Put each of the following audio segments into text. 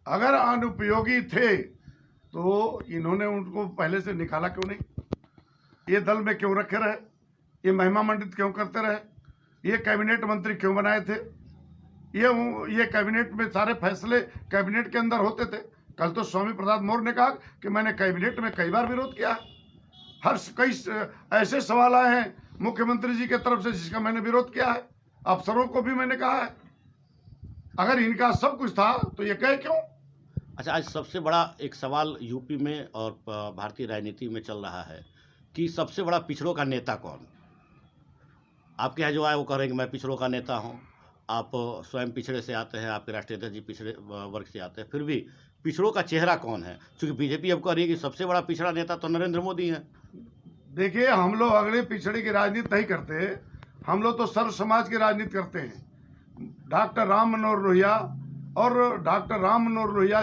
अगर अनुपयोगी थे तो इन्होंने उनको पहले से निकाला क्यों नहीं? ये दल में क्यों रखे रहे? ये महिमा मंडित क्यों करते रहे? ये कैबिनेट मंत्री क्यों बनाए थे? ये कैबिनेट में सारे फैसले कैबिनेट के अंदर होते थे। कल तो स्वामी प्रसाद मौर्य ने कहा कि मैंने कैबिनेट में कई बार विरोध किया है। कई ऐसे सवाल आए हैं मुख्यमंत्री जी की तरफ से जिसका मैंने विरोध किया है। अफसरों को भी मैंने कहा है। अगर इनका सब कुछ था तो ये कहे क्यों? अच्छा, आज सबसे बड़ा एक सवाल यूपी में और भारतीय राजनीति में चल रहा है कि सबसे बड़ा पिछड़ों का नेता कौन? आपके यहाँ जो आए वो कह रहे हैं कि मैं पिछड़ों का नेता हूँ। आप स्वयं पिछड़े से आते हैं, आपके राष्ट्रीय अध्यक्ष जी पिछड़े वर्ग से आते हैं, फिर भी पिछड़ों का चेहरा कौन है? क्योंकि बीजेपी अब कह रही है कि सबसे बड़ा पिछड़ा नेता तो नरेंद्र मोदी है। देखिए, हम लोग अगले पिछड़े की राजनीति नहीं करते, हम लोग तो सर्व समाज की राजनीति करते हैं। डॉक्टर राम मनोहर लोहिया और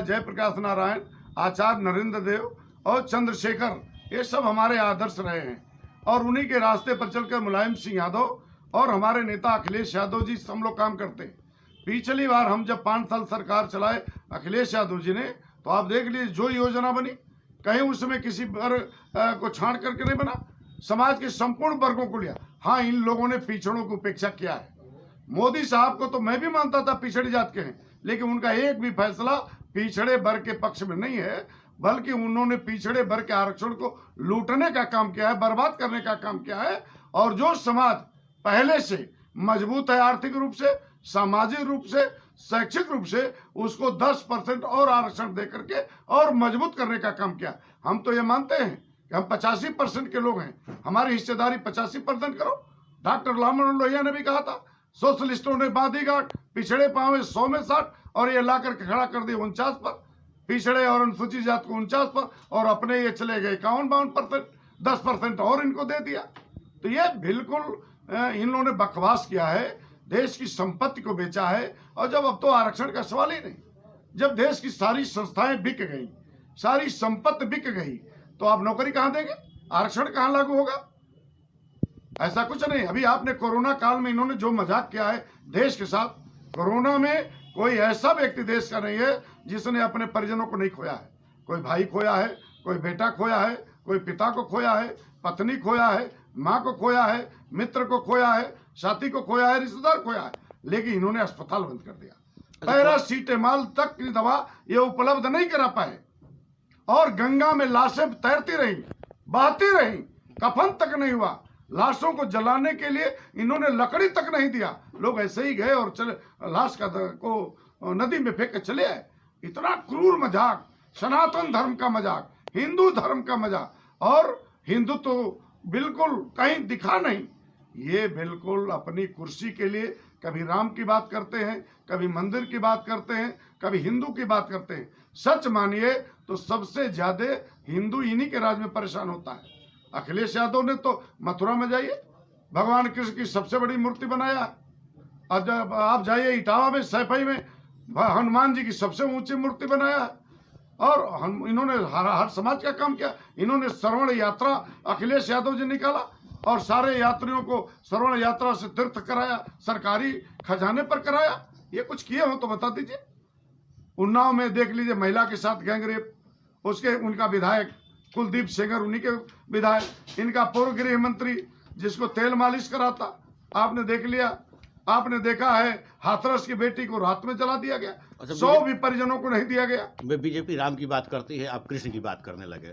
जयप्रकाश नारायण, आचार्य नरेंद्र देव और चंद्रशेखर, ये सब हमारे आदर्श रहे हैं और उन्हीं के रास्ते पर चलकर मुलायम सिंह यादव और हमारे नेता अखिलेश यादव जी हम लोग काम करते हैं। पिछली बार हम जब 5 साल सरकार चलाए अखिलेश यादव जी ने, तो आप देख लीजिए जो योजना बनी, कहीं उसमें किसी वर्ग को छांट करके नहीं बना, समाज के संपूर्ण वर्गों को लिया। हाँ, इन लोगों ने पिछड़ों की उपेक्षा किया है। मोदी साहब को तो मैं भी मानता था पिछड़ी जात के हैं, लेकिन उनका एक भी फैसला पिछड़े वर्ग के पक्ष में नहीं है, बल्कि उन्होंने पिछड़े वर्ग के आरक्षण को लूटने का काम किया है, बर्बाद करने का काम किया है। और जो समाज पहले से मजबूत है, आर्थिक रूप से, सामाजिक रूप से, शैक्षिक रूप से, उसको 10% और आरक्षण दे करके और मजबूत करने का काम किया। हम तो ये मानते हैं कि हम 85% के लोग हैं, हमारी हिस्सेदारी 85% करो। डॉक्टर राम मनोहर लोहिया ने भी कहा था, सोशलिस्टों ने बांधी गांठ, पिछड़े पावे 100 में 60, और ये ला करके खड़ा कर दिया 49 पर, पिछड़े और अनुसूचित जात को 49 पर, और अपने ये चले गए 51-52%, 10% और इनको दे दिया। तो ये बिल्कुल इन लोगों ने बकवास किया है, देश की संपत्ति को बेचा है। और जब अब तो आरक्षण का सवाल ही नहीं, जब देश की सारी संस्थाएं बिक गई, सारी संपत्ति बिक गई, तो आप नौकरी कहां देंगे? आरक्षण कहां लागू होगा? ऐसा कुछ नहीं। अभी आपने कोरोना काल में इन्होंने जो मजाक किया है देश के साथ, कोरोना में कोई ऐसा व्यक्ति देश का नहीं है जिसने अपने परिजनों को नहीं खोया है। कोई भाई खोया है, कोई बेटा खोया है, कोई पिता को खोया है, पत्नी खोया है, माँ को खोया है, मित्र को खोया है, साथी को खोया है, रिश्तेदार खोया है, लेकिन इन्होंने अस्पताल बंद कर दिया। पैरासीटामोल तक की दवा ये उपलब्ध नहीं करा पाए, और गंगा में लाशें तैरती रही, बहती रही, कफन तक नहीं हुआ। लाशों को जलाने के लिए इन्होंने लकड़ी तक नहीं दिया, लोग ऐसे ही गए और चले, लाश को नदी में फेंक के चले आए। इतना क्रूर मजाक, सनातन धर्म का मजाक, हिंदू धर्म का मजाक, और हिंदुत्व तो बिल्कुल कहीं दिखा नहीं। ये बिल्कुल अपनी कुर्सी के लिए कभी राम की बात करते हैं, कभी मंदिर की बात करते हैं, कभी हिंदू की बात करते हैं। सच मानिए तो सबसे ज्यादा हिंदू इन्हीं के राज में परेशान होता है। अखिलेश यादव ने तो मथुरा में जाइए, भगवान कृष्ण की सबसे बड़ी मूर्ति बनाया। जब आप जाइए इटावा में, सैफई में, हनुमान जी की सबसे ऊंची मूर्ति बनाया है। और इन्होंने हर समाज का काम किया। इन्होंने श्रवण यात्रा अखिलेश यादव जी निकाला और सारे यात्रियों को श्रवण यात्रा से तीर्थ कराया, सरकारी खजाने पर कराया। ये कुछ किए हो तो बता दीजिए। उन्नाव में देख लीजिए, महिला के साथ गैंगरेप, उसके उनका विधायक कुलदीप सेंगर, उन्हीं के विधायक। इनका पूर्व गृह मंत्री जिसको तेल मालिश कराता, आपने देख लिया। आपने देखा है हाथरस की बेटी को रात में जला दिया गया। 100 भी परिजनों को नहीं दिया गया। बीजेपी राम की बात करती है, आप कृष्ण की बात करने लगे।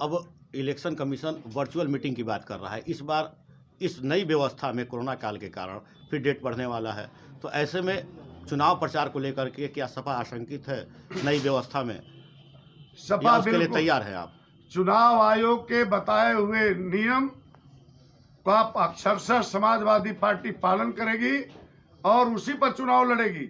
अब इलेक्शन कमीशन वर्चुअल मीटिंग की बात कर रहा है। इस बार इस नई व्यवस्था में कोरोना काल के कारण फिर डेट बढ़ने वाला है, तो ऐसे में चुनाव प्रचार को लेकर के क्या सपा आशंकित है नई व्यवस्था में? सपा उसके लिए तैयार है आप? चुनाव आयोग के बताए हुए नियम का अक्षरशः समाजवादी पार्टी पालन करेगी और उसी पर चुनाव लड़ेगी।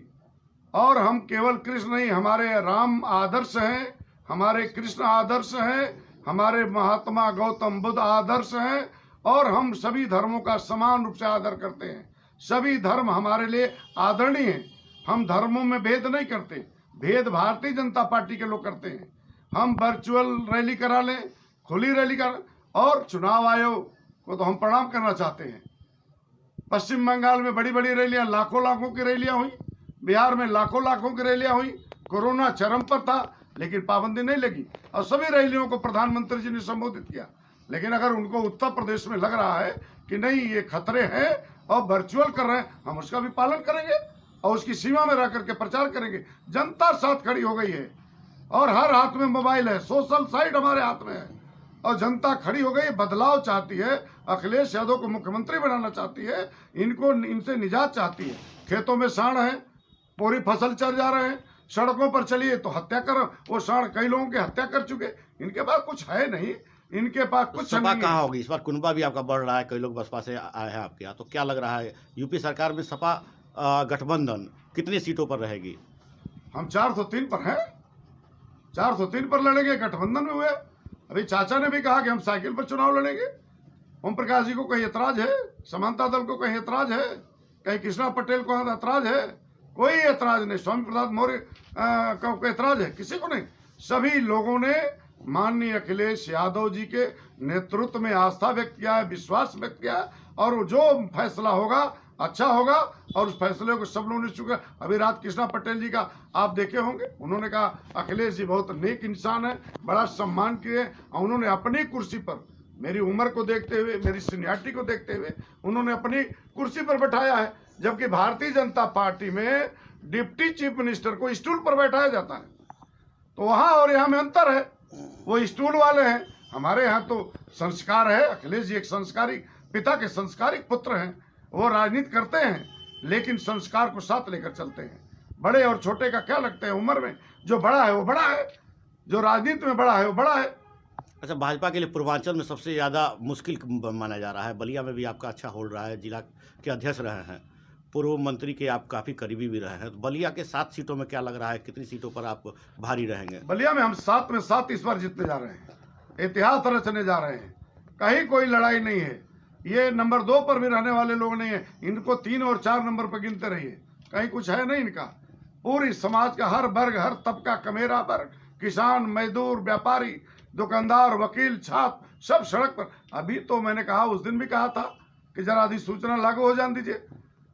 और हम केवल कृष्ण नहीं, हमारे राम आदर्श हैं, हमारे कृष्ण आदर्श हैं, हमारे महात्मा गौतम बुद्ध आदर्श हैं, और हम सभी धर्मों का समान रूप से आदर करते हैं। सभी धर्म हमारे लिए आदरणीय हैं। हम धर्मों में भेद नहीं करते, भेद भारतीय जनता पार्टी के लोग करते हैं। हम वर्चुअल रैली करा लें, खुली रैली कर, और चुनाव आयोग को तो हम प्रणाम करना चाहते हैं। पश्चिम बंगाल में बड़ी बड़ी रैलियां, लाखों लाखों की रैलियां हुई, बिहार में लाखों लाखों की रैलियां हुई, कोरोना चरम पर था लेकिन पाबंदी नहीं लगी और सभी रैलियों को प्रधानमंत्री जी ने संबोधित किया। लेकिन अगर उनको उत्तर प्रदेश में लग रहा है कि नहीं ये खतरे हैं और वर्चुअल कर रहे हैं, हम उसका भी पालन करेंगे और उसकी सीमा में रह करके प्रचार करेंगे। जनता साथ खड़ी हो गई है और हर हाथ में मोबाइल है, सोशल साइट हमारे हाथ में है और जनता खड़ी हो गई, बदलाव चाहती है, अखिलेश यादव को मुख्यमंत्री बनाना चाहती है, इनसे निजात चाहती है। खेतों में सांड है, पूरी फसल चर जा रहे हैं, सड़कों पर चलिए तो हत्या कर, वो सांड कई लोगों की हत्या कर चुके, इनके पास कुछ है नहीं, इनके पास कुछ सपा नहीं कहाँ है। होगी इस बार? कुनबा भी आपका बढ़ रहा है, कई लोग बसपा से आए हैं आपके यहाँ, तो क्या लग रहा है यूपी सरकार में सपा गठबंधन कितनी सीटों पर रहेगी? हम 403 पर हैं, 403 पर लड़ेंगे। गठबंधन में हुए, अभी चाचा ने भी कहा कि हम साइकिल पर चुनाव लड़ेंगे। ओम प्रकाश जी को कहीं ऐतराज है, समानता दल को कहीं ऐतराज है, कहीं कृष्णा पटेल को ऐतराज है? कोई ऐतराज नहीं। स्वामी प्रसाद मौर्य को ऐतराज है? किसी को नहीं। सभी लोगों ने माननीय अखिलेश यादव जी के नेतृत्व में आस्था व्यक्त किया है, विश्वास व्यक्त किया है और जो फैसला होगा अच्छा होगा और उस फैसले को सब लोगों ने चुका। अभी रात कृष्णा पटेल जी का आप देखे होंगे, उन्होंने कहा अखिलेश जी बहुत नेक इंसान है, बड़ा सम्मान किए और उन्होंने अपनी कुर्सी पर मेरी उम्र को देखते हुए, मेरी सीनियरिटी को देखते हुए उन्होंने अपनी कुर्सी पर बैठाया है। जबकि भारतीय जनता पार्टी में डिप्टी चीफ मिनिस्टर को स्टूल पर बैठाया जाता है, तो वहाँ और यहाँ में अंतर है। वो स्टूल वाले हैं, हमारे यहाँ तो संस्कार है। अखिलेश जी एक संस्कारी पिता के संस्कारिक पुत्र हैं, वो राजनीति करते हैं लेकिन संस्कार को साथ लेकर चलते हैं। बड़े और छोटे का क्या लगता है उम्र में? जो बड़ा है वो बड़ा है, जो राजनीति में बड़ा है वो बड़ा है। अच्छा, भाजपा के लिए पूर्वांचल में सबसे ज़्यादा मुश्किल माना जा रहा है। बलिया में भी आपका अच्छा होल्ड रहा है, जिला के अध्यक्ष रहे हैं, पूर्व मंत्री के आप काफ़ी करीबी भी रहे हैं। तो बलिया के 7 सीटों में क्या लग रहा है, कितनी सीटों पर आप भारी रहेंगे? बलिया में हम 7 में 7 इस बार जीतने जा रहे हैं, इतिहास रचने जा रहे हैं। कहीं कोई लड़ाई नहीं है। ये नंबर 2 पर भी रहने वाले लोग नहीं है, इनको 3 और 4 नंबर पर गिनते रहिए, कहीं कुछ है नहीं इनका। पूरी समाज का हर वर्ग, हर तबका, कमेरा वर्ग, किसान, मजदूर, व्यापारी, दुकानदार, वकील, छात्र, सब सड़क पर। अभी तो मैंने कहा, उस दिन भी कहा था कि जरा अधिसूचना लागू हो जाने दीजिए।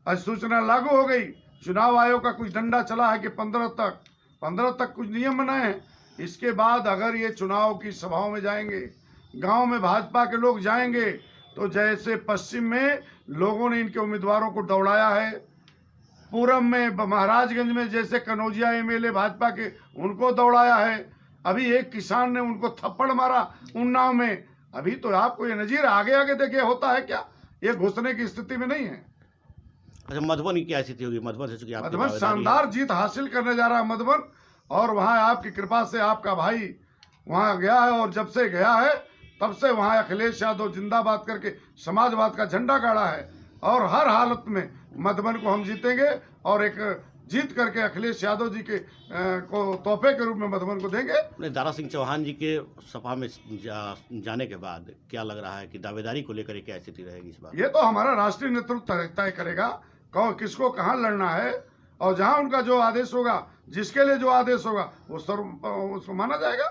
अधिसूचना लागू हो गई। चुनाव आयोग का कुछ डंडा चला है कि 15 तक कुछ नियम बनाए हैं। इसके बाद अगर ये चुनाव की सभाओं में जाएंगे, गांव में भाजपा के लोग जाएंगे, तो जैसे पश्चिम में लोगों ने इनके उम्मीदवारों को दौड़ाया है, पूरब में महाराजगंज में जैसे कनौजिया एमएलए भाजपा के उनको दौड़ाया है, अभी एक किसान ने उनको थप्पड़ मारा उन्नाव में। अभी तो आपको ये नजीर आगे आगे देखिए होता है क्या, ये घुसने की स्थिति में नहीं है। अच्छा, मधुबन की क्या स्थिति होगी? मधुबन से चूंकि मधुबन शानदार जीत हासिल करने जा रहा है मधुबन, और वहाँ आपकी कृपा से आपका भाई वहाँ गया है और जब से गया है तब से वहाँ अखिलेश यादव जिंदाबाद करके समाजवाद का झंडा गाड़ा है और हर हालत में मधुबन को हम जीतेंगे और एक जीत करके अखिलेश यादव जी के को तोहफे के रूप में मधुबन को देंगे। दारा सिंह चौहान जी के सभा में जाने के बाद क्या लग रहा है कि दावेदारी को लेकर क्या स्थिति रहेगी इस बार? ये तो हमारा राष्ट्रीय नेतृत्व तय करेगा कौन किसको कहाँ लड़ना है, और जहाँ उनका जो आदेश होगा, जिसके लिए जो आदेश होगा उसको माना जाएगा।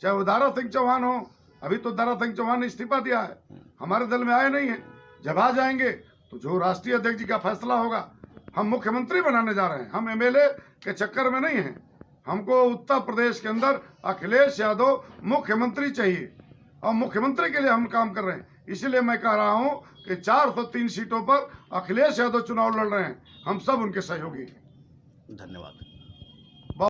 चाहे वो दारा सिंह चौहान हो, अभी तो दारा सिंह चौहान ने इस्तीफा दिया है, हमारे दल में आए नहीं है। जब आ जाएंगे तो जो राष्ट्रीय अध्यक्ष जी का फैसला होगा, हम मुख्यमंत्री बनाने जा रहे हैं, हम एमएलए के चक्कर में नहीं हैं। हमको उत्तर प्रदेश के अंदर अखिलेश यादव मुख्यमंत्री चाहिए और मुख्यमंत्री के लिए हम काम कर रहे हैं। इसीलिए मैं कह रहा हूं कि 403 सीटों पर अखिलेश यादव चुनाव लड़ रहे हैं, हम सब उनके सहयोगी हैं। धन्यवाद।